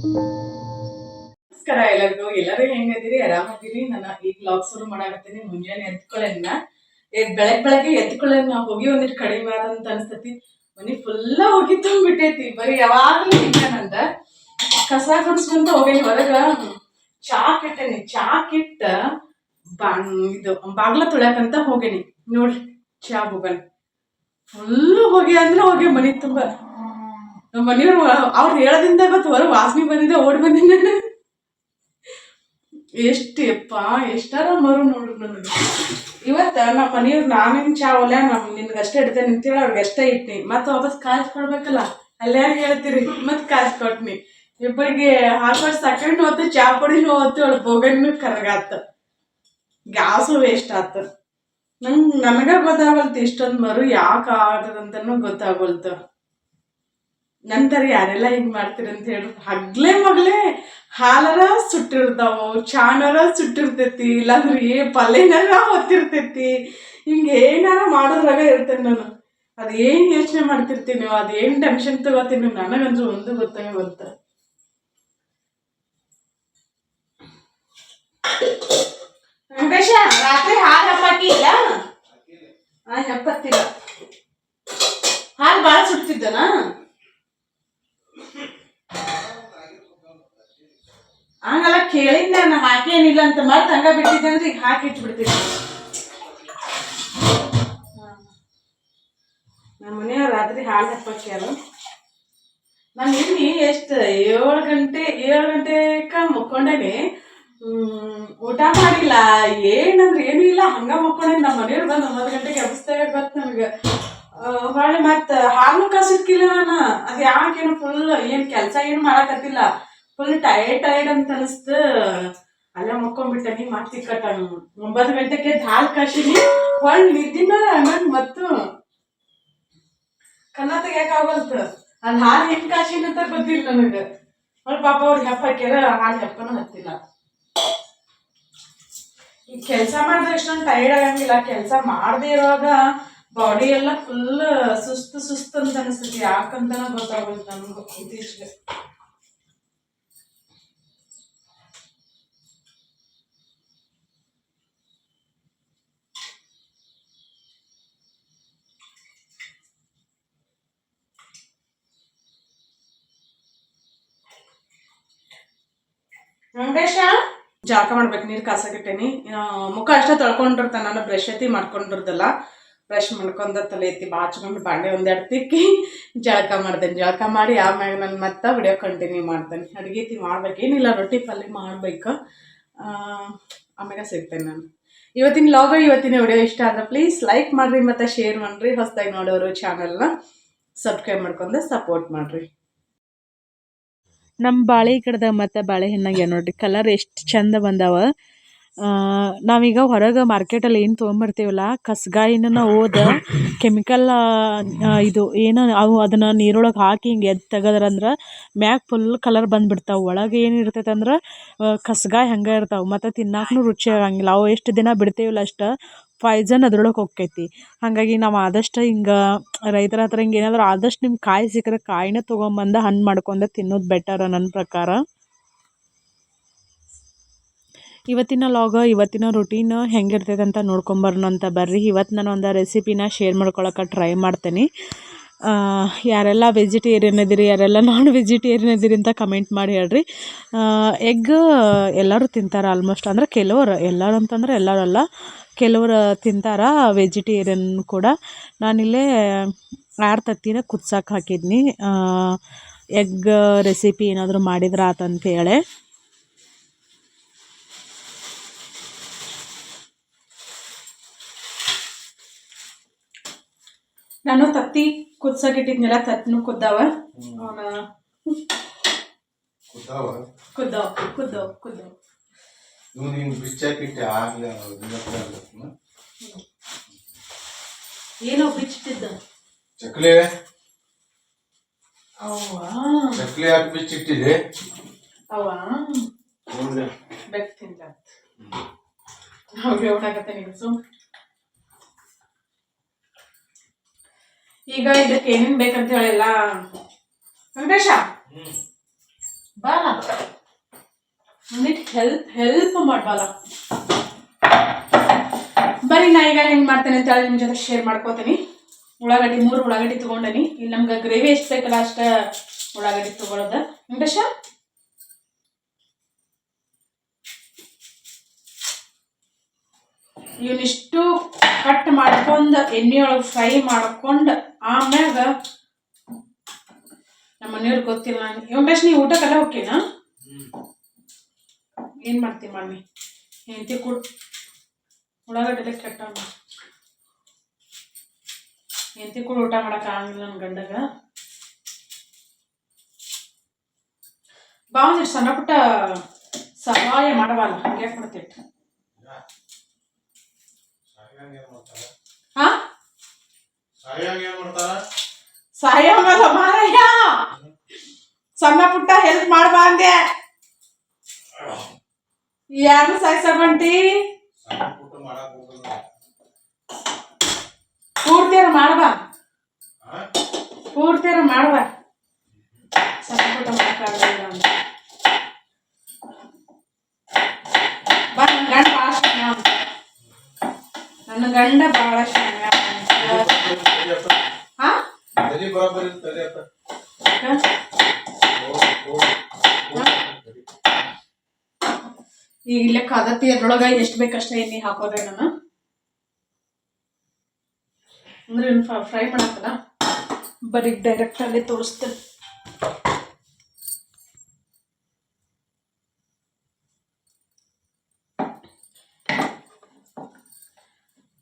ನಮಸ್ಕಾರ ಎಲ್ಲರೂ ಹೆಂಗದಿರಿ? ಆರಾಮದಿರಿ? ನಾನು ಈಗ ವ್ಲಾಗ್ ಶುರು ಮಾಡಾಕತ್ತೀನಿ. ಮುಂಜಾನೆ ಎದ್ಕೊಳ್ಳೋಣ, ಬೆಳಗ್ಗೆ ಎದ್ಕೊಳ್ಳೋಣ ನಾವು ಹೋಗಿ ಒಂದಿಟ್ಟು ಕಡಿಮೆ ಆದಂತ ಅನ್ಸ್ತತಿ. ಮನಿ ಫುಲ್ಲ ಹೋಗಿ ತುಂಬಿಟ್ಟೈತಿ. ಬರೀ ಯಾವಾಗಲೂ ಹಿಂಗ ನಂದ ಕಸ ಗುಡಿಸ್ಕೊಂತ ಹೋಗೇನಿ. ಹೊರಗ ಚಾ ಕೆಟ್ಟೇನಿ. ಚಾ ಕಿಟ್ಟ ಇದು ಬಾಗ್ಲ ತೊಳ್ಯಾಕಂತ ಹೋಗೇನಿ. ನೋಡ್ರಿ ಚಾ ಬುಗನ್ ಫುಲ್ಲು ಹೋಗಿ ಅಂದ್ರೆ ಹೋಗಿ ಮನಿ ತುಂಬ. ನಮ್ಮ ಮನೆಯವ್ರು ಅವ್ರು ಹೇಳದಿಂದ ಗೊತ್ತು ಹೊರ ವಾಸನೆ ಬಂದಿದೆ, ಓಡಿ ಬಂದಿದ್ದೆ. ಎಷ್ಟು ಯಪ್ಪ ಎಷ್ಟಾರ ಮರು ನೋಡ್ರಿ ನನಗೆ. ಇವತ್ತ ನಮ್ಮ ಮನೆಯವ್ರು ನಾನೇನು ಚಾ ಒಲೆ ನಿನ್ಗಷ್ಟೇ ಇಡ್ತೇನೆ ಅಂತೇಳಿ ಅವ್ರಿಗೆ ಅಷ್ಟೇ ಇಟ್ನಿ. ಮತ್ತೆ ವಾಪಸ್ ಕಾಯಿಸ್ಕೊಡ್ಬೇಕಲ್ಲ, ಅಲ್ಲೇ ಹೇಳ್ತೀರಿ ಮತ್ತೆ ಕಾಯಿಸ್ಕೊಟ್ನಿ. ಇಬ್ಬರಿಗೆ ಹಾಕೊಂಡು ಸೆಕೆಂಡ್ ಹೊತ್ತು ಚಾ ಪುಡಿನೂ ಹೊತ್ತು ಅವಳು ಬೋಗಣ್ಣು ಕರಗಾತ, ಗ್ಯಾಸು ವೇಸ್ಟ್ ಆತ. ನನಗ ಗೊತ್ತಾಗಲ್ತು ಇಷ್ಟೊಂದು ಮರು ಯಾಕೆ ಆಗದಂತನೂ ಗೊತ್ತಾಗಲ್ತು. ನಂತರ ಯಾರೆಲ್ಲ ಹಿಂಗ್ ಮಾಡ್ತೀರಿ ಅಂತ ಹೇಳಿ ಹಗ್ಲೇ ಮಗ್ಲೇ ಹಾಲರ ಸುಟ್ಟಿರ್ತಾವು, ಚಾನರ ಸುಟ್ಟಿರ್ತೈತಿ, ಇಲ್ಲಾಂದ್ರೆ ಪಲ್ಯನಾರ ಹೊತ್ತಿರ್ತೈತಿ. ಹಿಂಗೆ ಏನಾರ ಮಾಡೋದ್ರಾಗ ಇರ್ತೇನೆ ನಾನು. ಅದೇನು ಯೋಚನೆ ಮಾಡ್ತಿರ್ತೀನಿ, ಅದೇನು ಟೆನ್ಷನ್ ತಗೋತೀನಿ ನನಗಂದ್ರೂ ಒಂದು ಗೊತ್ತಾಗಂತ. ವೆಂಕಟೇಶ ರಾತ್ರಿ ಹಾಲು ಹಪ್ಪಾಕಿ ಇಲ್ಲ? ಹಪ್ಪತ್ತಿಲ್ಲ. ಹಾಲು ಭಾಳ ಸುಡ್ತಿದ್ದನ? ಹಂಗಲ್ಲ ಕೇಳಿದ್ದೆ ನಾನು, ಹಾಕೇನಿಲ್ಲ ಅಂತ. ಮತ್ತೆ ಹಂಗ ಬಿಟ್ಟಿದ್ದೆ ಅಂದ್ರೆ ಈಗ ಹಾಕಿ ಇಟ್ಬಿಡ್ತೀನಿ. ನಮ್ಮ ಮನೆಯವ್ರ ರಾತ್ರಿ ಹಾಲು ಹಪ್ಪಕ್ಯಾರ. ನಾನು ಇಲ್ಲಿ ಎಷ್ಟು 7 ಗಂಟೆಕ ಮುಕ್ಕೊಂಡೇನಿ. ಊಟ ಮಾಡಿಲ್ಲ, ಏನಂದ್ರೆ ಏನೂ ಇಲ್ಲ, ಹಂಗ ಮುಕ್ಕೊಂಡೇನಿ. ನಮ್ಮ ಮನೆಯವ್ರು ಬಂದು 9 ಗಂಟೆಗೆ ಎಬ್ಬಿಸ್ದಾಗ ಗೊತ್ತು ನನಗೆ. ಹೊಳ್ಳಿ ಮತ್ತೆ ಹಾಲು ಕಾಸಿಕ್ಕಿಲ್ಲ ನಾನು. ಅದು ಯಾಕೇನು ಫುಲ್ ಏನು ಕೆಲಸ ಏನು ಮಾಡಕತ್ತಿಲ್ಲ, ಫುಲ್ ಟೈರ್ಡ್ ಅಂತ ಅನಿಸ್ತು. ಅಲ್ಲೇ ಮುಕ್ಕೊಂಡ್ಬಿಟ್ಟನಿ. ಮತ್ತೆ ಕಟ್ಟ 9 ಗಂಟೆಗೆ ಹಾಲು ಕಾಸಿನಿ. ಹೊಳ್ಳಿ ನಿದ್ದಿನ ನಂಗೆ ಮತ್ತು ಕನ್ನ ತೆಗಿಯಕಾಗಲ್ತು. ಅದು ಹಾಲು ಹೆಂಗೆ ಕಾಸಿನ ಅಂತ ಗೊತ್ತಿಲ್ಲ ನನಗೆ. ಹೊಳ್ಳಿ ಪಾಪ ಅವ್ರಿಗೆ ಹೆಪ್ಪ ಹಾಕ್ಯಾರ, ಹಾಲು ಹೆಪ್ಪನೂ ಹತ್ತಿಲ್ಲ. ಈ ಕೆಲಸ ಮಾಡಿದ್ರೆ ಎಷ್ಟೊಂದು ಟೈರ್ಡ್ ಆಗಂಗಿಲ್ಲ, ಕೆಲಸ ಮಾಡದೇ ಇರುವಾಗ ಬಾಡಿ ಎಲ್ಲ ಫುಲ್ ಸುಸ್ತು ಅಂತ ಅನಿಸ್ತೈತಿ. ಯಾಕಂತನ ಗೊತ್ತಾಗುತ್ತೆ ನಮ್ಗೆ ಇತ್ತೀಚೆಗೆ. ವೆಂಕಟೇಶ ಜಳಕ ಮಾಡ್ಬೇಕು, ನೀರು ಕಾಸಕಿಟ್ಟೇನಿ. ಮುಖ ಅಷ್ಟೇ ತೊಳ್ಕೊಂಡಿರ್ತಾನೆ, ನಾನು ಬ್ರಷ್ ಎತ್ತಿ ಮಾಡ್ಕೊಂಡಿರ್ದಲ್ಲ. ಬ್ರಷ್ ಮಾಡ್ಕೊಂಡ ತಲೆ ಎತ್ತಿ ಬಾಚ್ಕೊಂಡು ಬಾಂಡೆ ಒಂದೆರಡು ತಿಕ್ಕಿ ಜಳಕ ಮಾಡ್ತೇನೆ. ಜಳಕ ಮಾಡಿ ಆಮ್ಯಾಗ ನಾನು ಮತ್ತೆ ವಿಡಿಯೋ ಕಂಟಿನ್ಯೂ ಮಾಡ್ತೇನೆ. ಅಡುಗೆ ಮಾಡ್ಬೇಕು, ಏನಿಲ್ಲ ರೊಟ್ಟಿ ಪಲ್ಯ ಮಾಡ್ಬೇಕು. ಆಮ್ಯಾಗ ಸಿಗ್ತೇನೆ ನಾನು. ಇವತ್ತಿನ ವಿಡಿಯೋ ಇಷ್ಟ ಆದ್ರೆ ಪ್ಲೀಸ್ ಲೈಕ್ ಮಾಡಿರಿ ಮತ್ತು ಶೇರ್ ಮಾಡಿರಿ. ಹೊಸದಾಗಿ ನೋಡೋರು ಚಾನಲ್ನ ಸಬ್ಸ್ಕ್ರೈಬ್ ಮಾಡ್ಕೊಂಡು ಸಪೋರ್ಟ್ ಮಾಡಿರಿ. ನಮ್ಮ ಬಾಳೆ ಗಿಡದಾಗ ಮತ್ತು ಬಾಳೆಹಣ್ಣಾಗ ನೋಡ್ರಿ ಕಲರ್ ಎಷ್ಟು ಚಂದ ಬಂದಾವ. ನಾವೀಗ ಹೊರಗೆ ಮಾರ್ಕೆಟಲ್ಲಿ ಏನು ತೊಗೊಂಬರ್ತೀವಲ್ಲ, ಕಸ್ಗಾಯಿನ ಕೆಮಿಕಲ್ ಇದು ಏನು ಅವು ಅದನ್ನು ನೀರೊಳಗೆ ಹಾಕಿ ಹಿಂಗೆ ಎದ್ದು ತೆಗದ್ರಂದ್ರೆ ಮ್ಯಾಗ ಫುಲ್ ಕಲರ್ ಬಂದುಬಿಡ್ತಾವೆ. ಒಳಗೆ ಏನು ಇರ್ತೈತೆ ಅಂದ್ರೆ ಕಸ್ಗಾಯಿ ಹಂಗೆ ಇರ್ತಾವೆ. ಮತ್ತು ತಿನ್ನಕ್ಕೂ ರುಚಿ ಆಗಂಗಿಲ್ಲ. ಅವು ಎಷ್ಟು ದಿನ ಬಿಡ್ತೀವಲ್ಲ ಅಷ್ಟು ಪಾಯ್ಸನ್ ಅದ್ರೊಳಗೆ ಹೋಕ್ಕೈತಿ. ಹಾಗಾಗಿ ನಾವು ಆದಷ್ಟು ಹಿಂಗೆ ರೈತರ ಹತ್ರ ಹಿಂಗೆ ಏನಾದರೂ ಆದಷ್ಟು ನಿಮ್ಗೆ ಕಾಯಿ ಸಿಕ್ಕರೆ ಕಾಯಿನ ತೊಗೊಂಬಂದು ಹಣ್ಣು ಮಾಡ್ಕೊಂಡು ತಿನ್ನೋದು ಬೆಟರ್ ನನ್ನ ಪ್ರಕಾರ. ಇವತ್ತಿನ ರೊಟೀನ್ ಹೆಂಗಿರ್ತೈತೆ ಅಂತ ನೋಡ್ಕೊಂಬರೋಣ ಅಂತ ಬರ್ರಿ. ಇವತ್ತು ನಾನು ಒಂದು ರೆಸಿಪಿನ ಶೇರ್ ಮಾಡ್ಕೊಳಕ್ಕೆ ಟ್ರೈ ಮಾಡ್ತೀನಿ. ಯಾರೆಲ್ಲ ವೆಜಿಟೇರಿಯನ್ ಇದ್ದೀರಿ, ಯಾರೆಲ್ಲ ನಾನ್ ವೆಜಿಟೇರಿಯನ್ ಇದ್ದೀರಿ ಅಂತ ಕಮೆಂಟ್ ಮಾಡಿ ಹೇಳ್ರಿ. ಎಗ್ ಎಲ್ಲರೂ ತಿಂತಾರೆ ಆಲ್ಮೋಸ್ಟ್, ಅಂದರೆ ಕೆಲವರು, ಎಲ್ಲರೂ ಅಂತಂದ್ರೆ ಎಲ್ಲರಲ್ಲ, ಕೆಲವರು ತಿಂತಾರೆ ವೆಜಿಟೇರಿಯನ್ ಕೂಡ. ನಾನಿಲ್ಲೇ 6 ತತ್ತಿನ ಕುದ್ಸಕ್ಕೆ ಹಾಕಿದ್ನಿ, ಎಗ್ ರೆಸಿಪಿ ಏನಾದರೂ ಮಾಡಿದ್ರೆ ಆತಂತೇಳಿ. ನಾನು ತತ್ತಿ ಕುದ್ಸಕ್ಕಿಟ್ಟಿದ್ನೆಲ್ಲ, ತತ್ತಿನೂ ಕುದ್ದಾವ. ಏನೋ ಬಿಚ್ಚಿಟ್ಟಿದ್ದ ಚಕ್ಲಿ ಹಾಕಿ ಬಿಚ್ಚಿಟ್ಟಿದೆ. ಬೆಕ್ ತಿಂತ ಹೊಡಾಕತ್ತೆ ನಿಲ್ಸು. ಈಗ ಇದಕ್ಕೆ ಏನೇನು ಬೇಕಂತ ಹೇಳಿಲ್ಲ ವೆಂಕಟೇಶ. ಬಾಲ ಹೆಲ್ಪ್ ಮಾಡ್ಬಾಲ. ಬರೀ ನಾ ಈಗ ಹೆಂಗೆ ಮಾಡ್ತೇನೆ ಅಂತ ಹೇಳಿ ನಿಮ್ಮ ಜೊತೆ ಶೇರ್ ಮಾಡ್ಕೋತೀನಿ. ಉಳ್ಳಾಗಡ್ಡಿ 3 ಉಳ್ಳಾಗಡ್ಡಿ ತೊಗೊಂಡೇನಿ. ಇಲ್ಲಿ ನಮ್ಗೆ ಗ್ರೇವಿ ಎಷ್ಟು ಬೇಕಲ್ಲ ಅಷ್ಟು ಉಳ್ಳಾಗಡ್ಡಿ ತೊಗೊಳೋದು. ವೆಂಕಟೇಶ ಇವನಿಷ್ಟು ಕಟ್ ಮಾಡ್ಕೊಂಡು ಎಣ್ಣೆಯೊಳಗೆ ಫ್ರೈ ಮಾಡ್ಕೊಂಡು ಆಮ್ಯಾಗ ನಮ್ಮ ಮನೆಯವ್ರಿಗೆ ಗೊತ್ತಿಲ್ಲ. ನಾನು ವೆಂಕಟೇಶ್ ನೀವು ಊಟಕ್ಕೆಲ್ಲ ಹೋಗ್ತೀನಾ? ಏನು ಮಾಡ್ತೀವಿ ಮಮ್ಮಿ ಹೆಂಡತಿ ಕೂಡ ಉಳ್ಳಾಗಡ್ಡೆ ಕೆಟ್ಟ ಹೆಂಡತಿ ಕೂಡ ಊಟ ಮಾಡೋಕ್ಕಾಗಲ್ಲ ನನ್ನ ಗಂಡಗ. ಬಾ ಒಂದಿಷ್ಟು ಸಣ್ಣ ಪುಟ್ಟ ಸಹಾಯ ಮಾಡಬಲ್ಲ ಹಂಗೆ ಕೊಡ್ತಿಟ್ಟು. ಹಾ ಸಹಾಯ ಮಾಡಲ್ಲ ಮಾರಾಯ, ಸಣ್ಣ ಪುಟ್ಟ ಹೆಲ್ಪ್ ಮಾಡ್ಬಾ ಅಂದೆ. ಯಾರು ಸಾಯ್ಸಬಂಟಿ ಪೂರ್ತಿಯಾರ ಮಾಡ್ಬಾ, ಪೂರ್ತಿಯಾರ ಮಾಡ್ಬಾ. ಸಣ್ಣ ಪುಟ್ಟ ಮಾಡೋಕ್ಕಾಗಲ್ಲ ಅಂತ ಬಾ. ನನ್ನ ಗಂಡ ಭಾಳ ಶುಣ್ಯ ಅಂತ, ನನ್ನ ಗಂಡ ಭಾಳ ಶುಣ್ಯ. ಹಾ ಈಗ ಇಲ್ಲೇ ಕಾದತ್ತಿ ಅದ್ರೊಳಗ ಎಷ್ಟು ಬೇಕಷ್ಟೇ ಎಣ್ಣೆ ಹಾಕೋದೆ ನಾನು. ಅಂದ್ರೆ ಫ್ರೈ ಮಾಡತ್ತಲ್ಲ, ಬರೀ ಡೈರೆಕ್ಟ್ ಅಲ್ಲಿ ತೋರಿಸ್ತೇನೆ.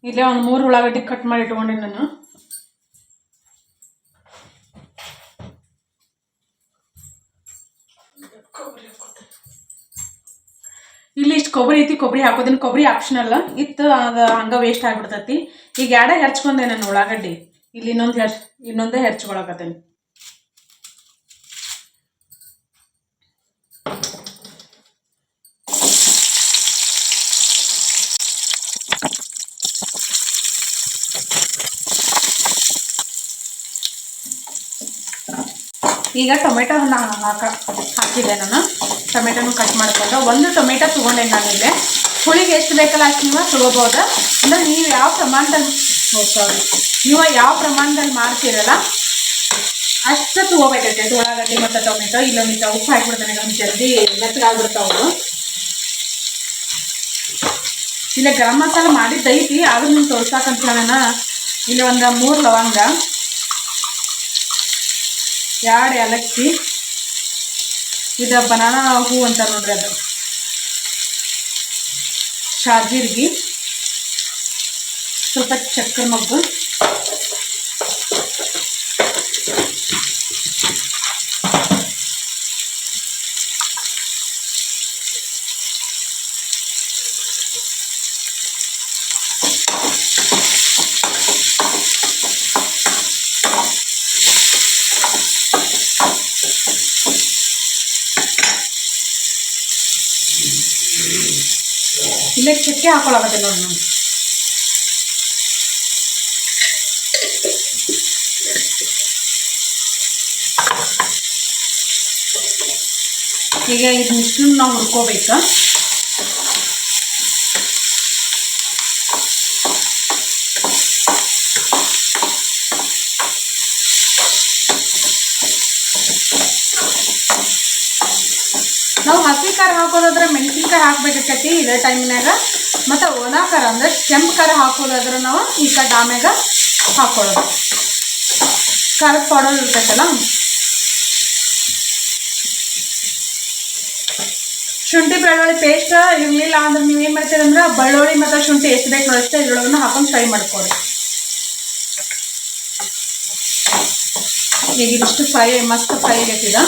ಇಲ್ಲೇ ಒಂದು 3 ಉಳ್ಳಾಗಡ್ಡಿ ಕಟ್ ಮಾಡಿ ಇಟ್ಕೊಂಡಿನಿ ನಾನು. ಇಲ್ಲಿ ಇಷ್ಟು ಕೊಬ್ಬರಿ ಐತಿ, ಕೊಬ್ಬರಿ ಹಾಕೋದಿನ. ಕೊಬ್ಬರಿ ಆಪ್ಷನಲ್ ಇತ್ತು, ಅದು ಹಂಗೆ ವೇಸ್ಟ್ ಆಗಿಬಿಡ್ತೈತಿ. ಈಗ ಎರಡೇ ಹೆರ್ಚ್ಕೊಂಡೆ ನಾನು ಉಳ್ಳಾಗಡ್ಡಿ. ಇಲ್ಲಿ ಇನ್ನೊಂದೇ ಹೆರ್ಚ್ಕೊಳಕತ್ತೇನೆ. ಈಗ ಟೊಮೆಟೊ ಹಾಕಿದೆ ನಾನು. ಟೊಮೆಟೊನು ಕಟ್ ಮಾಡ್ಕೊಂಡು 1 ಟೊಮೆಟೊ ತೊಗೊಂಡೆ ನಾನು. ಇಲ್ಲೇ ಹುಳಿಗೆ ಎಷ್ಟು ಬೇಕಲ್ಲ ಅಷ್ಟು ನೀವು ತೊಗೋಬೋದು. ಅಂದರೆ ನೀವು ಯಾವ ಪ್ರಮಾಣದಲ್ಲಿ ಮಾಡ್ತೀರಲ್ಲ ಅಷ್ಟು ತೊಗೋಬೇಕೈತೆ. ಉಳ್ಳಾಗಡ್ಡಿ ಮತ್ತು ಟೊಮೆಟೊ. ಇಲ್ಲೊಂದಿಟ್ಟು ಉಪ್ಪು ಹಾಕಿಬಿಡ್ತಾನೆ, ಒಂದು ಜಲ್ದಿ ಮೆತ್ತಗಾಗ್ಬಿಡ್ತಾವು. ಇಲ್ಲ ಗರಂ ಮಸಾಲ ಮಾಡಿದ್ದೈತಿ, ಆದ್ರೂ ನೀವು ತೋರ್ಸಾಕಂತ ಹೇಳೋಣ. ಇಲ್ಲಿ ಒಂದು 3 ಲವಂಗ, 2 ಏಲಕ್ಕಿ, ಇದು ಬನಾನಾ ಹೂ ಅಂತ ನೋಡ್ರಿ, ಅದು ಶಾಜೀರ್ಗಿ, ಸ್ವಲ್ಪ ಚಕ್ಕರ್ ಮೊಗ್ಗು, ಇಲ್ಲೇ ಚಕ್ಕೆ ಹಾಕೊಳ್ಳಾಗತ್ತೆ ನೋಡಿ ನಾನು. ಈಗ ಇದನ್ನಿಷ್ಟು ನಾವು ಹುರ್ಕೋಬೇಕು. ನಾವು ಹಸಿ ಖಾರ ಹಾಕೋದಾದ್ರೆ ಮೆಣಸಿನ್ಕಾಯಿ ಹಾಕ್ಬೇಕಾಕೈತಿ ಇದೇ ಟೈಮ್ನಾಗ. ಮತ್ತು ಒಣ ಖಾರ ಅಂದರೆ ಕೆಂಪು ಖಾರ ಹಾಕೋದಾದ್ರೆ ನಾವು ಈ ಕಡೆ ಆಮ್ಯಾಗ ಹಾಕೊಳ್ಳೋದು. ಖಾರದ ಪೌಡರ್ ಇರ್ತೈತಲ್ಲ. ಶುಂಠಿ ಬೆಳ್ಳುಳ್ಳಿ ಪೇಸ್ಟ್ ಇರಲಿಲ್ಲ ಅಂದ್ರೆ ನೀವು ಏನು ಮಾಡ್ತೀರಂದ್ರೆ ಬೆಳ್ಳುಳ್ಳಿ ಮತ್ತು ಶುಂಠಿ ಎಷ್ಟು ಬೇಕು ಅಷ್ಟೇ ಇದ್ರೊಳಗನ್ನ ಹಾಕೊಂಡು ಫ್ರೈ ಮಾಡ್ಕೊಳ್ಳಿ. ಈಗ ಇದಿಷ್ಟು ಮಸ್ತ್ ಫ್ರೈ ಆಗೈತಿದ.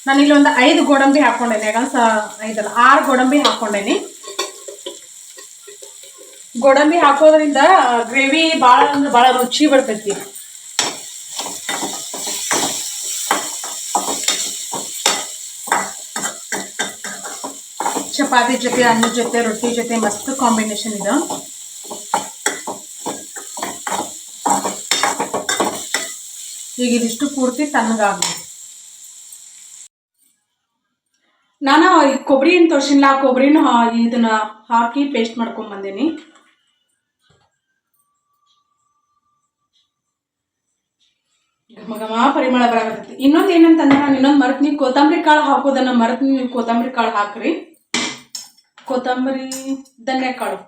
ನಾನಿಲ್ಲಿ ಒಂದು 5 ಗೋಡಂಬಿ ಹಾಕ್ಕೊಂಡೇನಿ. ಯಾಕಂದ್ರೆ 6 ಗೋಡಂಬಿ ಹಾಕ್ಕೊಂಡೇನಿ. ಗೋಡಂಬಿ ಹಾಕೋದ್ರಿಂದ ಗ್ರೇವಿ ಭಾಳ ಅಂದ್ರೆ ಭಾಳ ರುಚಿ ಬರ್ತೈತಿ. ಚಪಾತಿ ಜೊತೆ, ಅನ್ನದ ಜೊತೆ, ರೊಟ್ಟಿ ಜೊತೆ ಮಸ್ತ್ ಕಾಂಬಿನೇಷನ್ ಇದು. ಈಗ ಇದಿಷ್ಟು ಪೂರ್ತಿ ತಣ್ಣಗಾಗ್ಬೇಕು. ನಾನು ಈ ಕೊಬ್ಬರಿ ಏನು ತೋರಿಸಿಲ್ಲ, ಆ ಕೊಬ್ಬರಿನ ಇದನ್ನ ಹಾಕಿ ಪೇಸ್ಟ್ ಮಾಡ್ಕೊಂಡ್ ಬಂದೀನಿ. ಘಮ ಘಮ ಪರಿಮಳ ಬರಾಕತ್ತೈತಿ. ಇನ್ನೊಂದು ಏನಂತಂದ್ರೆ ನಾನು ಇನ್ನೊಂದು ಮರ್ತ್ನಿ, ಕೊತ್ತಂಬರಿ ಕಾಳು ಹಾಕೋದನ್ನ ಮರ್ತ್ನಿ. ನೀವು ಕೊತ್ತಂಬರಿ ಕಾಳು ಹಾಕ್ರಿ. ಕೊತ್ತಂಬರಿ ಧನ್ಯ ಕಾಳು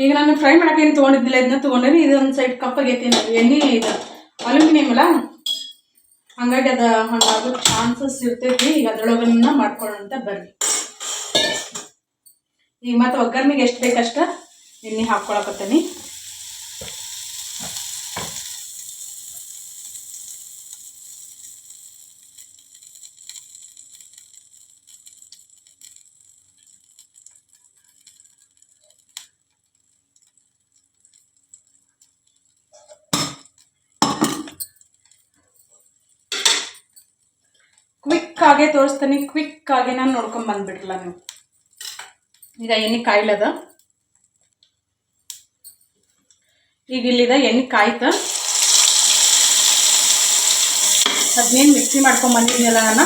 ಈಗ ನಾನು ಫ್ರೈ ಮಾಡಕ್ಕೆ ಏನು ತೊಗೊಂಡಿದ್ದಿಲ್ಲ, ಇದನ್ನ ತೊಗೊಂಡೇನಿ. ಇದೊಂದು ಸೈಡ್ ಕಪ್ಪಾಗೈತಿ. ಎಣ್ಣೆ ಇದು ಅಲ್ಯೂಮಿನಿಯಂ ಅಲ್ಲ, ಹಂಗಾಗಿ ಅದು ಹಂಗಾಗೋ ಚಾನ್ಸಸ್ ಇರ್ತೈತಿ. ಈಗ ಅದ್ರೊಳಗನ್ನ ಮಾಡ್ಕೊಳ್ಳೋಂತ ಬರ್ರಿ. ಈಗ ಮತ್ತೆ ಒಗ್ಗರ್ನಿಗೆ ಎಷ್ಟು ಬೇಕಷ್ಟ ಎಣ್ಣೆ ಹಾಕ್ಕೊಳಕತ್ತೀನಿ. ಕ್ವಿಕ್ ಆಗೇ ತೋರಿಸ್ತೀನಿ, ಕ್ವಿಕ್ ಆಗಿ ನಾನು ನೋಡ್ಕೊಂಡ್ ಬಂದ್ಬಿಟ್ರಲ್ಲ ನೀವು. ಈಗ ಎಣ್ಣೆ ಕಾಯ್ಲದ, ಈಗ ಇಲ್ಲಿದ ಎಣ್ಣೆ ಕಾಯ್ತ. ಅದನ್ನೇನು ಮಿಕ್ಸಿ ಮಾಡ್ಕೊಂಡ್ ಬಂದಿದ್ದೀನಲ್ಲ ನಾನು,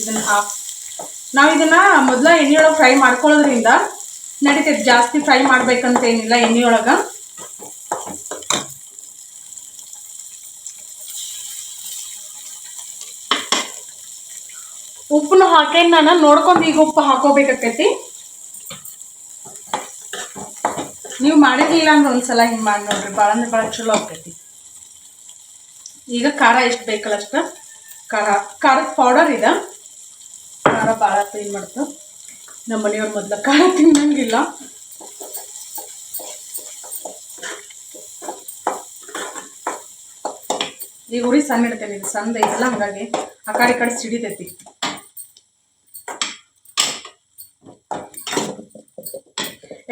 ಇದನ್ನ ನಾವು ಇದನ್ನ ಮೊದಲ ಎಣ್ಣೆಯೊಳಗೆ ಫ್ರೈ ಮಾಡ್ಕೊಳ್ಳೋದ್ರಿಂದ ನಡೀತೈತೆ. ಜಾಸ್ತಿ ಫ್ರೈ ಮಾಡ್ಬೇಕಂತ ಏನಿಲ್ಲ ಎಣ್ಣೆಯೊಳಗ. ಉಪ್ಪನ್ನು ಹಾಕೇನು ನಾನು ನೋಡ್ಕೊಂಡು ಈಗ ಉಪ್ಪು ಹಾಕೋಬೇಕಾಕೈತಿ. ನೀವು ಮಾಡಿರ್ಲಿಲ್ಲ ಅಂದ್ರೆ ಒಂದ್ಸಲ ಹಿಂಗೆ ಮಾಡಿ ನೋಡ್ರಿ, ಭಾಳ ಅಂದ್ರೆ ಭಾಳ ಚಲೋ ಆಗ್ತೈತಿ. ಈಗ ಖಾರ ಎಷ್ಟು ಬೇಕಲ್ಲ ಅಷ್ಟು ಖಾರದ ಪೌಡರ್ ಇದೆ. ಖಾರ ಭಾಳ ಏನು ಮಾಡ್ತು, ನಮ್ಮ ಮನೆಯವ್ರ ಮೊದಲ ಖಾರ ತಿನ್ನಂಗಿಲ್ಲ. ಈಗ ಉರಿ ಸಣ್ಣ ಇಡ್ತೇನೆ, ಇದು ಸಣ್ಣ ಐತಲ್ಲ, ಹಂಗಾಗಿ ಆ ಕಡೆ ಸಿಡಿತೈತಿ.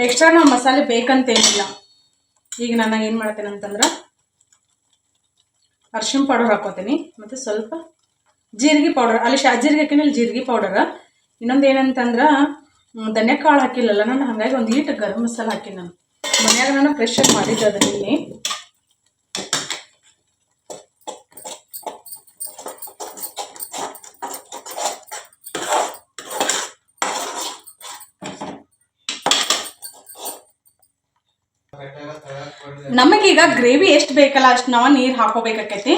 ಎಕ್ಸ್ಟ್ರಾ ನಾವು ಮಸಾಲೆ ಬೇಕಂತೇನಿಲ್ಲ. ಈಗ ನಾನು ಏನು ಮಾಡ್ತೇನೆ ಅಂತಂದ್ರೆ ಅರ್ಶಿಣ ಪೌಡರ್ ಹಾಕೋತೀನಿ, ಮತ್ತು ಸ್ವಲ್ಪ ಜೀರಿಗೆ ಪೌಡರ್. ಅಲ್ಲಿ ಜೀರಿಗೆ ಹಾಕಿನಿ, ಅಲ್ಲಿ ಜೀರಿಗೆ ಪೌಡರ್. ಇನ್ನೊಂದು ಏನಂತಂದ್ರೆ ಧನ್ಯ ಕಾಳು ಹಾಕಿಲ್ಲಲ್ಲ ನಾನು, ಹಾಗಾಗಿ ಒಂದು ಈಟ್ ಗರಂ ಮಸಾಲ ಹಾಕಿ ನಾನು ಮನ್ಯಾಗ ನಾನು ಫ್ರೆಶ್ ಆಗಿ ಮಾಡಿದ್ದೆ ಅದನ್ನೇ. ನಮಗೀಗ ಗ್ರೇವಿ ಎಷ್ಟು ಬೇಕಲ್ಲ ಅಷ್ಟು ನಾವು ನೀರು ಹಾಕೋಬೇಕಾಕೈತಿ.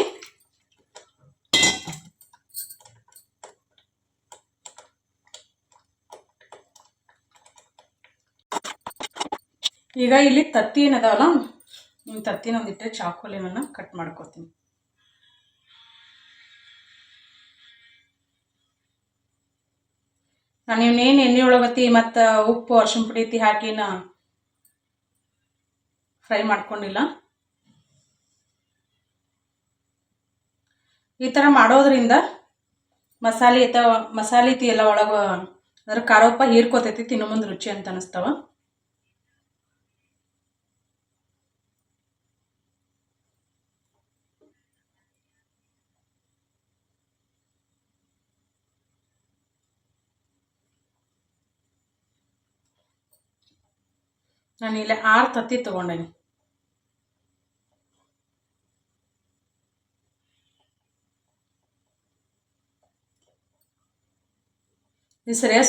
ಈಗ ಇಲ್ಲಿ ತತ್ತಿ ಏನದಾವಲ್ಲ, ತತ್ತಿನ ಒಂದಿಟ್ಟೆ ಚಾಕುಲಿ ನಾನು ಕಟ್ ಮಾಡ್ಕೋತೀನಿ. ನಾನು ಇವನೇನು ಎಣ್ಣೆ ಒಳಗತ್ತಿ ಮತ್ತು ಉಪ್ಪು ಅರ್ಶಿಣ ಪುಡಿ ಹಾಕಿ ನಾ ಫ್ರೈ ಮಾಡ್ಕೊಂಡಿಲ್ಲ. ಈ ಥರ ಮಾಡೋದ್ರಿಂದ ಮಸಾಲೆ ಎಲ್ಲ ಒಳಗೆ ಅದ್ರ ಖಾರೋಪ ಹೀರ್ಕೋತೈತಿ, ತಿನ್ನೋ ಮುಂದೆ ರುಚಿ ಅಂತ ಅನಿಸ್ತಾವ. ನಾನು ಇಲ್ಲಿ 6 ತತ್ತಿ ತೊಗೊಂಡೇನಿ. ಇದು ಸರಿಯಾಗಿ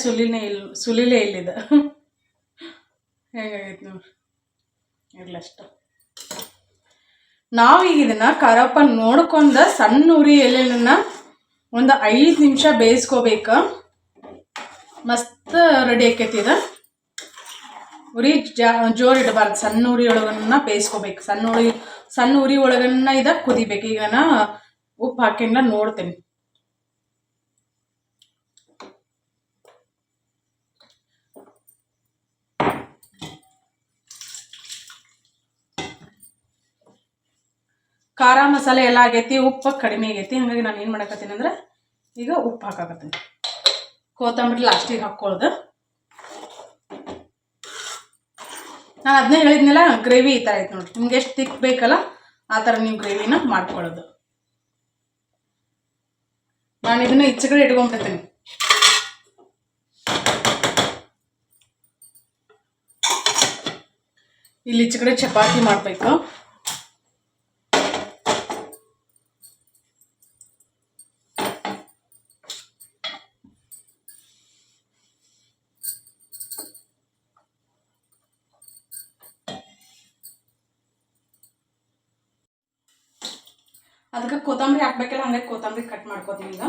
ಸುಲಿಲೇ ಇಲ್ಲಿದ ಹೇಗಾಗೈತಿ ನೋಡ್ರಿ. ಇರ್ಲಷ್ಟ ನಾವೀಗ ಇದನ್ನ ಖಾರಪ್ಪ ನೋಡ್ಕೊಂಡ ಸಣ್ಣ ಉರಿ ಎಲೆನ ಒಂದು 5 ನಿಮಿಷ ಬೇಯಿಸ್ಕೋಬೇಕ. ಮಸ್ತ್ ರೆಡಿ ಆಕೈತಿ ಇದು. ಉರಿ ಜೋರು ಇಡಬಾರ್ದು, ಸಣ್ಣ ಉರಿ ಒಳಗನ್ನ ಬೇಯಿಸ್ಕೋಬೇಕು. ಸಣ್ಣ ಉರಿ ಒಳಗನ್ನ ಇದ ಕುದಿಬೇಕು. ಈಗ ನಾ ಉಪ್ಪು ಹಾಕಿಂದ ನೋಡ್ತೇನೆ. ಖಾರ ಮಸಾಲೆ ಎಲ್ಲ ಆಗೈತಿ, ಉಪ್ಪು ಕಡಿಮೆ ಆಗೈತಿ. ಹಾಗಾಗಿ ನಾನು ಏನು ಮಾಡಕತ್ತೀನಿ ಅಂದ್ರೆ ಈಗ ಉಪ್ಪು ಹಾಕಾಕತ್ತೀನಿ. ಕೊತ್ತಂಬರಿ ಲಾಸ್ಟಿಗೆ ಹಾಕ್ಕೊಳ್ಳೋದು. ನಾನು ಅದನ್ನೇ ಹೇಳಿದ್ನಲ್ಲ, ಗ್ರೇವಿ ಈ ಥರ ಐತೆ ನೋಡಿರಿ. ನಿಮ್ಗೆ ಎಷ್ಟು ತಿಕ್ ಬೇಕಲ್ಲ ಆ ಥರ ನೀವು ಗ್ರೇವಿನ ಮಾಡ್ಕೊಳ್ಳೋದು. ನಾನು ಇದನ್ನ ಈಚೆ ಕಡೆ ಇಟ್ಕೊಂಡ್ಬಿಡ್ತೀನಿ. ಇಲ್ಲಿ ಈಚೆ ಕಡೆ ಚಪಾತಿ ಮಾಡಬೇಕು. ಅದಕ್ಕೆ ಕೊತ್ತಂಬರಿ ಹಾಕ್ಬೇಕಲ್ಲ, ಹಂಗಾಗಿ ಕೊತ್ತಂಬರಿ ಕಟ್ ಮಾಡ್ಕೋತೀವಿ ಈಗ.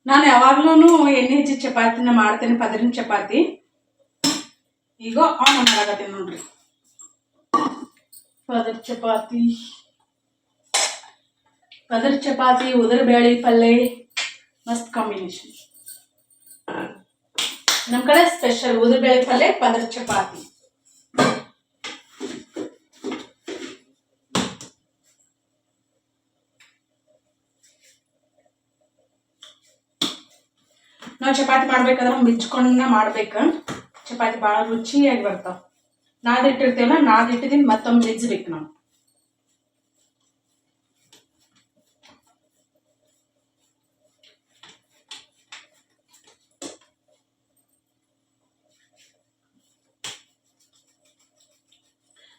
ನಾನು ಯಾವಾಗ್ಲೂ ಎಣ್ಣೆ ಹಚ್ಚಿ ಚಪಾತಿನ ಮಾಡ್ತೇನೆ, ಪದರಿನ ಚಪಾತಿ. ಈಗ ಆನ್ ಮಾಡಾಕತ್ತೀನಿ ನೋಡ್ರಿ. ಪದರ್ ಚಪಾತಿ ಉದರ ಬೇಳೆ ಪಲ್ಯ ಮಸ್ತ್ ಕಾಂಬಿನೇಷನ್. ನಮ್ಮ ಕಡೆ ಸ್ಪೆಷಲ್ ಉದರ ಬೇಳೆ ಪಲ್ಯ ಪದರ್ ಚಪಾತಿ. ನಾವು ಚಪಾತಿ ಮಾಡ್ಬೇಕಾದ್ರೆ ಮಿಚ್ಕೊಂಡ ಮಾಡ್ಬೇಕು. ಚಪಾತಿ ಭಾಳ ರುಚಿಯಾಗಿ ಬರ್ತಾವ. ನಾದಿಟ್ಟಿರ್ತೀವಲ್ಲ, ನಾದಿಟ್ಟಿದ್ದೀನಿ ಮತ್ತೊಮ್ಮೆ ಮಿಜ್ಬೇಕು ನಾವು.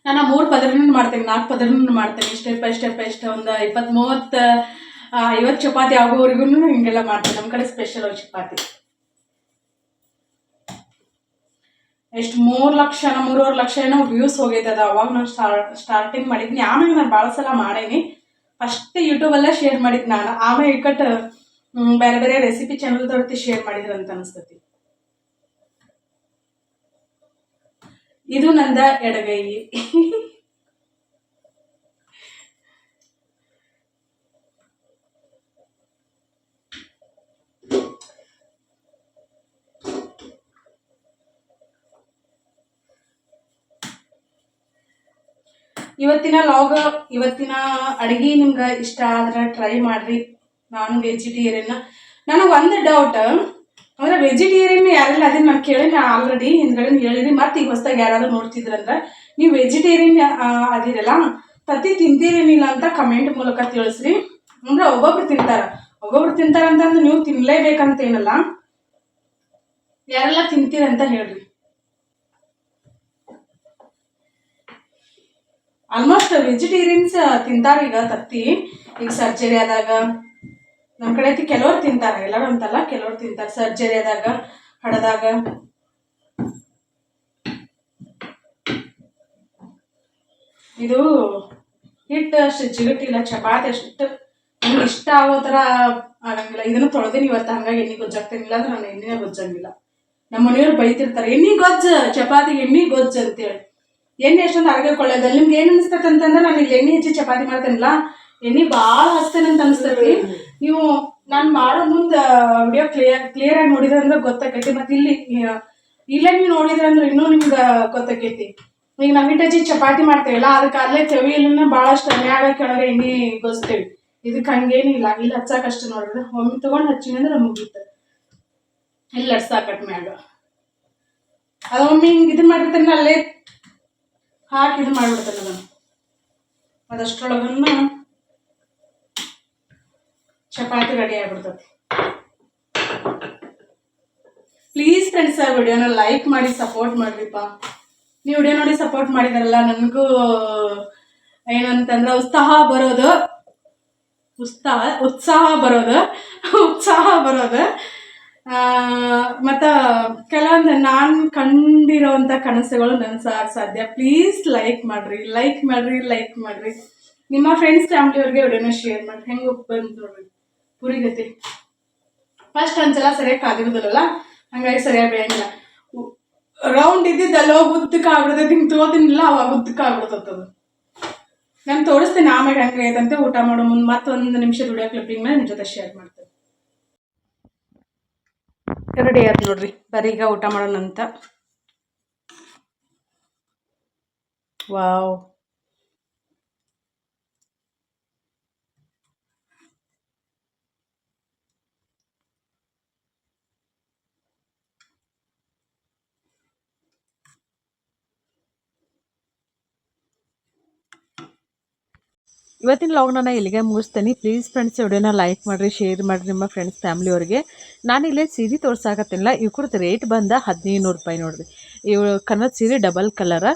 ನಾನು 3 ಪದರಿನ ಮಾಡ್ತೇನೆ, 4 ಪದರಿನ ಮಾಡ್ತೇನೆ. ಸ್ಟೆಪ್ ಬೈ ಸ್ಟೆಪ್ ಒಂದು 20, 30, 50 ಚಪಾತಿ ಆಗೋವರೆಗೂ ಹಿಂಗೆಲ್ಲ ಮಾಡ್ತೇನೆ. ನಮ್ಮ ಕಡೆ ಸ್ಪೆಷಲ್ ಚಪಾತಿ. ಎಷ್ಟು 3 ಲಕ್ಷ 3.5 ಲಕ್ಷ ಏನೋ ವ್ಯೂಸ್ ಹೋಗೈತದ. ಅವಾಗ ನಾನು ಸ್ಟಾರ್ಟಿಂಗ್ ಮಾಡಿದ್ನಿ. ಆಮೇಲೆ ನಾನು ಭಾಳ ಸಲ ಮಾಡೇನಿ. ಫಸ್ಟ್ ಯೂಟ್ಯೂಬಲ್ಲೇ ಶೇರ್ ಮಾಡಿದ್ದು ನಾನು. ಆಮೇಲೆ ಇಕ್ಕಟ್ಟು ಬೇರೆ ಬೇರೆ ರೆಸಿಪಿ ಚಾನಲ್ದವ್ರತಿ ಶೇರ್ ಮಾಡಿದ್ರಂತ ಅನಿಸ್ತತಿ. ಇದು ನಂದ ಎಡಗೈ. ಇವತ್ತಿನ ಅಡಿಗೆ ನಿಮ್ಗೆ ಇಷ್ಟ ಆದ್ರೆ ಟ್ರೈ ಮಾಡ್ರಿ. ನಾನು ವೆಜಿಟೇರಿಯನ್. ನನಗೆ ಒಂದು ಡೌಟ್ ಅಂದ್ರೆ, ವೆಜಿಟೇರಿಯನ್ ಯಾರೆಲ್ಲ ಅದನ್ನ ನಾನು ಕೇಳಿನಿ ಆಲ್ರೆಡಿ, ಹಿಂದ್ಗಡೆ ಹೇಳಿರಿ. ಮತ್ತೆ ಈಗ ಹೊಸದಾಗಿ ಯಾರಾದ್ರೂ ನೋಡ್ತಿದ್ರಂದ್ರೆ, ನೀವು ವೆಜಿಟೇರಿಯನ್ ಅದಿರಲ್ಲ, ತತ್ತಿ ತಿಂತೀರೇನಿಲ್ಲ ಅಂತ ಕಮೆಂಟ್ ಮೂಲಕ ತಿಳಿಸ್ರಿ. ಅಂದ್ರೆ ಒಬ್ಬೊಬ್ರು ತಿಂತಾರಂತಂದ್ರೆ ನೀವು ತಿನ್ಲೇಬೇಕಂತೇನಲ್ಲ, ಯಾರೆಲ್ಲ ತಿಂತೀರಂತ ಹೇಳ್ರಿ. ಆಲ್ಮೋಸ್ಟ್ ವೆಜಿಟೇರಿಯನ್ಸ್ ತಿಂತಾರ ಈಗ ತತ್ತಿ. ಈಗ ಸರ್ಜರಿ ಆದಾಗ ನಮ್ಮ ಕಡೆ ಐತಿ, ಕೆಲವ್ರು ತಿಂತಾರೆ, ಎಲ್ಲರೂ ಅಂತಲ್ಲ, ಕೆಲವ್ರು ತಿಂತಾರೆ. ಸರ್ಜರಿ ಆದಾಗ, ಹಡದಾಗ. ಇದು ಹಿಟ್ಟು ಅಷ್ಟು ಜಿಗಟ್ಟಿಲ್ಲ, ಚಪಾತಿ ಅಷ್ಟು ನಮ್ಗೆ ಇಷ್ಟ ಆಗೋ ಥರ ಆಗಂಗಿಲ್ಲ. ಇದನ್ನು ತೊಳೆದೀನಿ ಇವತ್ತು, ಹಂಗಾಗಿ ಎಣ್ಣೆ ಗೊಜ್ಜಾಗ್ತೇನಿಲ್ಲ ಅಂದ್ರೆ ನಾನು ಎಣ್ಣೆನೇ ಗೊಜ್ಜಂಗಿಲ್ಲ. ನಮ್ಮ ಮನೆಯವ್ರು ಬೈತಿರ್ತಾರೆ, ಎಣ್ಣೆ ಗೊಜ್ಜು ಚಪಾತಿಗೆ ಎಣ್ಣೆ ಗೊಜ್ಜು ಅಂತೇಳಿ. ಎಣ್ಣೆ ಎಷ್ಟೊಂದು ಅರಗಿಕೊಳ್ಳೋದಲ್ಲ. ನಿಮ್ಗೆ ಏನು ಅನಿಸ್ತೈತೆ ಅಂತಂದ್ರೆ, ನಾನು ಇಲ್ಲಿ ಎಣ್ಣೆ ಹೆಚ್ಚಿ ಚಪಾತಿ ಮಾಡ್ತೇನಲ್ಲ, ಎಣ್ಣೆ ಭಾಳ ಹಚ್ತೇನೆ ಅಂತ ಅನಿಸ್ತೈತಿ. ನೀವು ನಾನು ಮಾಡೋ ಮುಂದೆ ವಿಡಿಯೋ ಕ್ಲಿಯರ್ ಆಗಿ ನೋಡಿದ್ರೆ ಅಂದ್ರೆ ಗೊತ್ತಾಕೈತಿ. ಮತ್ತು ಇಲ್ಲೇ ನೀವು ನೋಡಿದ್ರೆ ಅಂದ್ರೆ ಇನ್ನೂ ನಿಮ್ಗೆ ಗೊತ್ತಾಕೈತಿ. ಈಗ ನಾವು ಹಿಟ್ಟು ಹಚ್ಚಿ ಚಪಾತಿ ಮಾಡ್ತೇವಲ್ಲ, ಅದಕ್ಕೆ ಅಲ್ಲೇ ತೆವಿಯಲ್ಲ ಭಾಳಷ್ಟು ಮ್ಯಾಗ ಕೆಳಗೆ ಎಣ್ಣೆ ಗೊಜ್ತೇವೆ. ಇದಕ್ಕೆ ಹಂಗೇನಿಲ್ಲ. ಇಲ್ಲಿ ಹಚ್ಚಾಕಷ್ಟು ನೋಡಿದ್ರೆ ಒಮ್ಮೆ ತೊಗೊಂಡು ಹಚ್ಚಿನಿ ಅಂದ್ರೆ ಮುಗೀತು. ಇಲ್ಲಿ ಹಚ್ಸಾಕಟ್ ಮ್ಯಾಗ ಅದೊಮ್ಮೆ ಹಿಂಗೆ ಇದು ಮಾಡಿರ್ತೇನೆ, ಅಲ್ಲೇ ಹಾಕಿ ಇದು ಮಾಡಿಬಿಡ್ತೇನೆ ಅದನ್ನು. ಅದಷ್ಟರೊಳಗನ್ನ ಚಪಾತಿ ರೆಡಿ ಆಗ್ಬಿಡ್ತೈತಿ. ಪ್ಲೀಸ್ ಫ್ರೆಂಡ್ಸ್, ವಿಡಿಯೋನ ಲೈಕ್ ಮಾಡಿ ಸಪೋರ್ಟ್ ಮಾಡ್ರಿಪ್ಪ. ನೀವು ವಿಡಿಯೋ ನೋಡಿ ಸಪೋರ್ಟ್ ಮಾಡಿದಾರಲ್ಲ, ನನಗೂ ಏನಂತಂದ್ರೆ ಉತ್ಸಾಹ ಬರೋದು. ಮತ್ತು ಕೆಲವೊಂದು ನಾನು ಕಂಡಿರೋವಂಥ ಕನಸುಗಳು ನನಸಾಗಕ್ಕೆ ಸಾಧ್ಯ. ಪ್ಲೀಸ್ ಲೈಕ್ ಮಾಡಿರಿ. ನಿಮ್ಮ ಫ್ರೆಂಡ್ಸ್ ಫ್ಯಾಮಿಲಿಯವ್ರಿಗೆ ವಿಡಿಯೋನ ಶೇರ್ ಮಾಡಿರಿ. ಹೆಂಗೆ ಬಂದು ನೋಡ್ರಿ ಪುರಿಗತಿ. ಫಸ್ಟ್ ಒಂದ್ಸಲ ಸರಿಯಾಗಿ ಕಾದಿರೋದಿಲ್ಲ, ಹಂಗಾಗಿ ಸರಿಯಾಗಿ ಬೇಯಂಗಿಲ್ಲ. ರೌಂಡ್ ಇದ್ದಿದ್ದಲ್ಲ ಉದ್ದಕ್ಕೆ ಆಗ್ಬಿಡ್ತೈತಿ. ಹಿಂಗೆ ತೋತಿನಿಲ್ಲ, ಅವಾಗ ಉದ್ದಕ್ಕೆ ಆಗ್ಬಿಡ್ತದ. ನಾನು ತೋರಿಸ್ತೇನೆ ಆಮೇಲೆ ಹೆಂಗೆ ಐತಂತೆ. ಊಟ ಮಾಡೋ ಮುಂದೆ ಮತ್ತೊಂದು ನಿಮಿಷದ ವಿಡಿಯೋ ಕ್ಲಿಪ್ಪಿಂಗ್ ಮೇಲೆ ನಿಮ್ಮ ಜೊತೆ ಶೇರ್ ಮಾಡ್ತೇನೆ. ರೆಡಿ ಆಯ್ತು ನೋಡ್ರಿ, ಬರೀ ಈಗ ಊಟ ಮಾಡೋಣಂತ. ವಾವ್, ಇವತ್ತಿನ ಲಾಗ್ನ ನಾನು ಇಲ್ಲಿಗೆ ಮುಗಿಸ್ತೇನೆ. ಪ್ಲೀಸ್ ಫ್ರೆಂಡ್ಸ್ ವಿಡಿಯೋನ ಲೈಕ್ ಮಾಡಿರಿ, ಶೇರ್ ಮಾಡಿರಿ ನಿಮ್ಮ ಫ್ರೆಂಡ್ಸ್ ಫ್ಯಾಮ್ಲಿಯವ್ರಿಗೆ. ನಾನು ಇಲ್ಲೇ ಸೀರೆ ತೋರ್ಸಾಕತ್ತೀನಿಲ್ಲ, ಇವ್ರದ್ದು ರೇಟ್ ಬಂದ 1500 ರೂಪಾಯಿ ನೋಡಿರಿ. ಇವು ಕನ್ನಡ ಸೀರೆ ಡಬಲ್ ಕಲರ.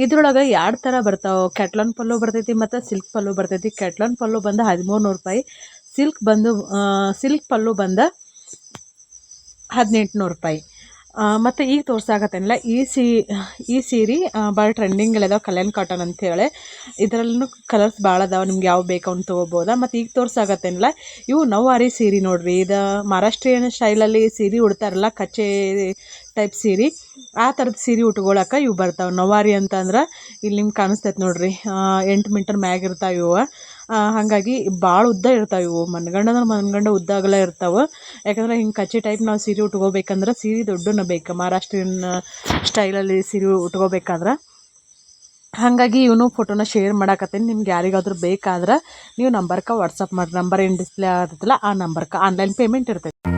ಇದ್ರೊಳಗೆ 2 ಥರ ಬರ್ತಾವೆ. ಕ್ಯಾಟ್ಲಾನ್ ಪಲ್ಲು ಬರ್ತೈತಿ ಮತ್ತು ಸಿಲ್ಕ್ ಪಲ್ಲು ಬರ್ತೈತಿ. ಕ್ಯಾಟ್ಲಾನ್ ಪಲ್ಲು ಬಂದು 1300 ರೂಪಾಯಿ, ಸಿಲ್ಕ್ ಪಲ್ಲು ಬಂದು 1800 ರೂಪಾಯಿ. ಮತ್ತು ಈಗ ತೋರ್ಸಾಕತ್ತೇನಿಲ್ಲ ಈ ಸೀರೆ ಭಾಳ ಟ್ರೆಂಡಿಂಗ್ ಇದಾವೆ, ಕಲ್ಯಾಣ್ ಕಾಟನ್ ಅಂತೇಳಿ. ಇದರಲ್ಲೂ ಕಲರ್ಸ್ ಭಾಳ ಅದಾವೆ, ನಿಮ್ಗೆ ಯಾವ ಬೇಕು ಅಂತ ತೊಗೋಬೋದಾ. ಮತ್ತು ಈಗ ತೋರ್ಸಾಕತ್ತೇನಿಲ್ಲ ಇವು ನವ್ವಾರಿ ಸೀರೆ ನೋಡಿರಿ. ಇದು ಮಹಾರಾಷ್ಟ್ರೀಯನ್ ಸ್ಟೈಲಲ್ಲಿ ಸೀರೆ ಉಡ್ತಾರಲ್ಲ, ಕಚ್ಚೆ ಟೈಪ್ ಸೀರೆ, ಆ ಥರದ ಸೀರೆ ಉಟ್ಕೊಳಕ್ಕೆ ಇವು ಬರ್ತಾವೆ. ನವ್ವಾರಿ ಅಂತಂದ್ರೆ ಇಲ್ಲಿ ನಿಮ್ಗೆ ಕಾಣಿಸ್ತೈತೆ ನೋಡಿರಿ, 8 ಮೀಟರ್ ಮ್ಯಾಗ ಇರ್ತಾವೆ ಇವು. ಹಾಗಾಗಿ ಭಾಳ ಉದ್ದ ಇರ್ತಾವೆ ಇವು, ಮನ್ಗಂಡ ಉದ್ದ ಅಗಲ ಇರ್ತಾವೆ. ಯಾಕಂದ್ರೆ ಹಿಂಗೆ ಕಚ್ಚೆ ಟೈಪ್ ನಾವು ಸೀರೆ ಉಟ್ಕೋಬೇಕಂದ್ರೆ ಸೀರೆ ದೊಡ್ಡನ ಬೇಕು, ಮಹಾರಾಷ್ಟ್ರೀಯನ್ ಸ್ಟೈಲಲ್ಲಿ ಸೀರೆ ಉಟ್ಕೋಬೇಕಾದ್ರೆ. ಹಾಗಾಗಿ ಇವನು ಫೋಟೋನ ಶೇರ್ ಮಾಡಾಕತ್ತೀನಿ. ನಿಮ್ಗೆ ಯಾರಿಗಾದ್ರೂ ಬೇಕಾದ್ರೆ ನೀವು ನಂಬರ್ಗೆ ವಾಟ್ಸಪ್ ಮಾಡಿ. ನಂಬರ್ ಏನು ಡಿಸ್ಪ್ಲೇ ಆಗತ್ತಲ್ಲ ಆ ನಂಬರ್ಗೆ ಆನ್ಲೈನ್ ಪೇಮೆಂಟ್ ಇರ್ತೈತೆ.